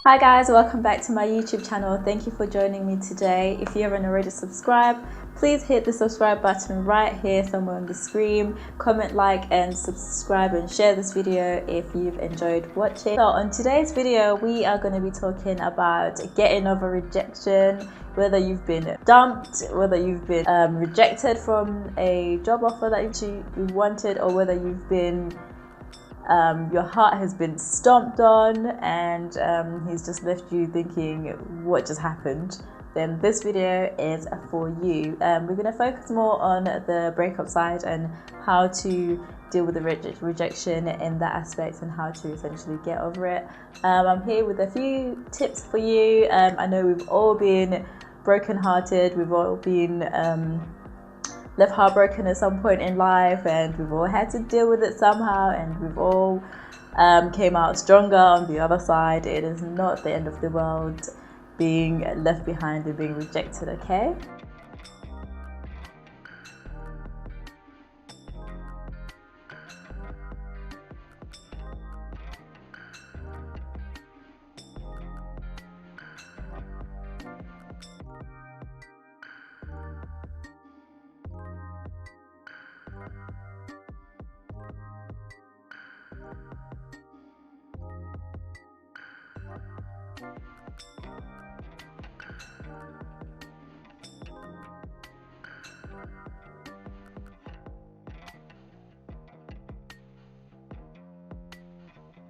Hi guys, welcome back to my YouTube channel. Thank you for joining me today. If you haven't already subscribed, please hit the subscribe button right here somewhere on the screen. Comment, like and subscribe and share this video if you've enjoyed watching. So on today's video, we are going to be talking about getting over rejection, whether you've been dumped, whether you've been rejected from a job offer that you wanted, or whether you've been your heart has been stomped on and he's just left you thinking what just happened. Then this video is for you. We're going to focus more on the breakup side and how to deal with the rejection in that aspect and how to essentially get over it. I'm here with a few tips for you. I know we've all been brokenhearted, we've all been left heartbroken at some point in life, and we've all had to deal with it somehow, and we've all came out stronger on the other side. It is not the end of the world being left behind and being rejected, okay?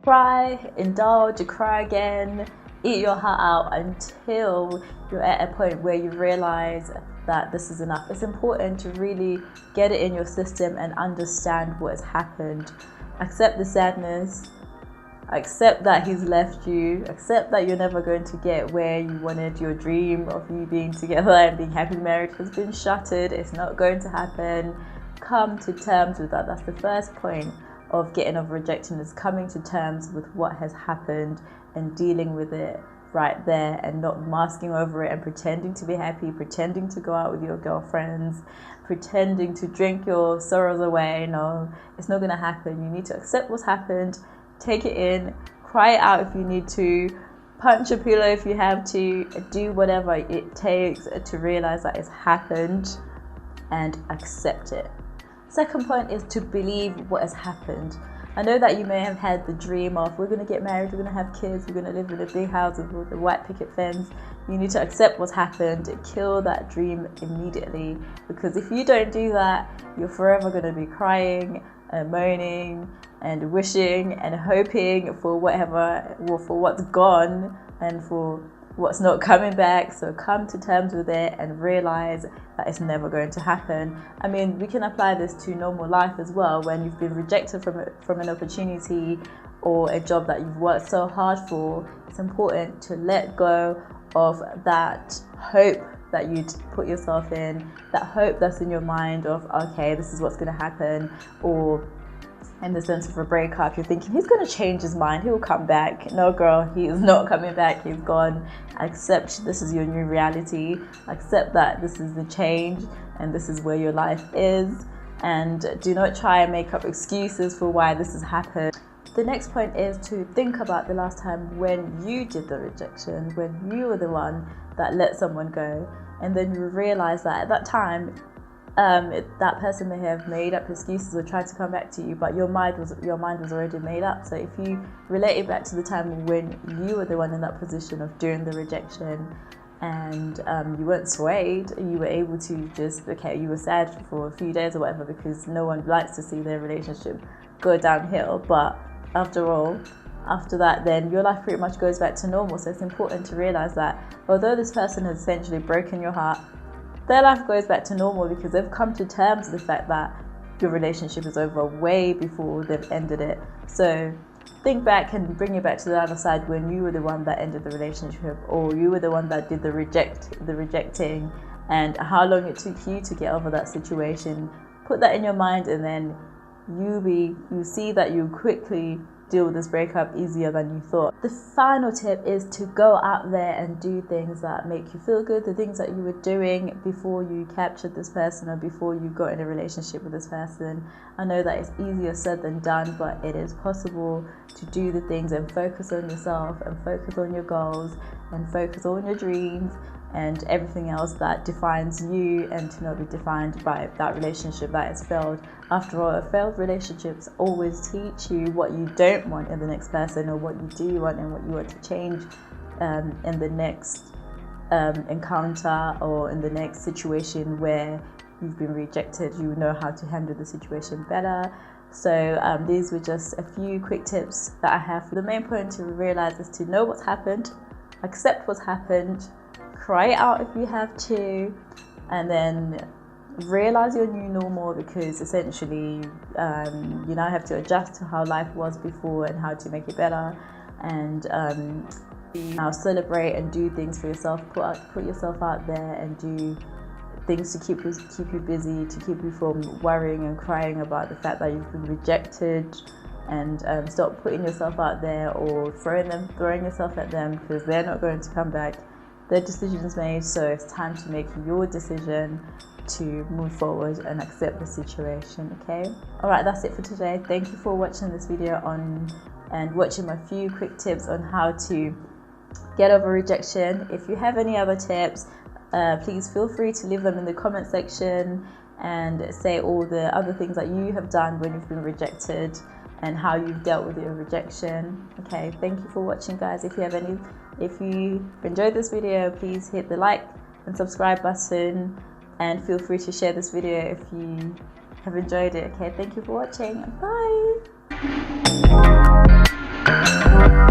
Cry, indulge, cry again, eat your heart out until you're at a point where you realize that this is enough. It's important to really get it in your system and understand what has happened. Accept the sadness, accept that he's left you, accept that you're never going to get where you wanted. Your dream of you being together and being happily married has been shattered. It's not going to happen. Come to terms with that. That's the first point of getting over rejection, is coming to terms with what has happened and dealing with it right there, and not masking over it and pretending to be happy, pretending to go out with your girlfriends, pretending to drink your sorrows away. No, it's not going to happen. You need to accept what's happened, take it in, cry it out if you need to, punch a pillow if you have to, do whatever it takes to realize that it's happened and accept it. Second point is to believe what has happened. I know that you may have had the dream of, we're going to get married, we're going to have kids, we're going to live in a big house with a white picket fence. You need to accept what's happened, kill that dream immediately, because if you don't do that, you're forever going to be crying and moaning and wishing and hoping for whatever, well, for what's gone and for what's not coming back. So come to terms with it and realize that it's never going to happen. I mean, we can apply this to normal life as well. When you've been rejected from an opportunity or a job that you've worked so hard for, it's important to let go of that hope that you'd put yourself in, that hope that's in your mind of, okay, this is what's going to happen. Or in the sense of a breakup, you're thinking he's going to change his mind, he'll come back. No girl, he is not coming back, he's gone. Accept this is your new reality, accept that this is the change and this is where your life is, and do not try and make up excuses for why this has happened. The next point is to think about the last time when you did the rejection, when you were the one that let someone go, and then you realize that at that time that person may have made up excuses or tried to come back to you, but your mind was already made up. So if you relate it back to the time when you were the one in that position of doing the rejection, and you weren't swayed, you were able to just, okay, you were sad for a few days or whatever, because no one likes to see their relationship go downhill, but after all, after that, then your life pretty much goes back to normal. So it's important to realize that although this person has essentially broken your heart, their life goes back to normal because they've come to terms with the fact that your relationship is over way before they've ended it. So think back and bring it back to the other side when you were the one that ended the relationship, or you were the one that did the rejecting, and how long it took you to get over that situation. Put that in your mind, and then you see that you quickly deal with this breakup easier than you thought. The final tip is to go out there and do things that make you feel good, the things that you were doing before you captured this person or before you got in a relationship with this person. I know that it's easier said than done, but it is possible to do the things and focus on yourself and focus on your goals and focus on your dreams and everything else that defines you, and to not be defined by that relationship that has failed. After all, failed relationships always teach you what you don't want in the next person, or what you do want and what you want to change in the next encounter or in the next situation where you've been rejected. You know how to handle the situation better. So these were just a few quick tips that I have. The main point to realize is to know what's happened, accept what's happened, cry it out if you have to, and then realize your new normal, because essentially you now have to adjust to how life was before and how to make it better, and now celebrate and do things for yourself. Put yourself out there and do things to keep you busy, to keep you from worrying and crying about the fact that you've been rejected, and stop putting yourself out there or throwing yourself at them, because they're not going to come back. Their decision's made, so it's time to make your decision to move forward and accept the situation. Okay, all right, that's it for today. Thank you for watching this video and watching my few quick tips on how to get over rejection. If you have any other tips, please feel free to leave them in the comment section and say all the other things that you have done when you've been rejected and how you've dealt with your rejection. Okay, thank you for watching, guys. If you enjoyed this video, please hit the like and subscribe button, and feel free to share this video if you have enjoyed it. Okay, thank you for watching. Bye.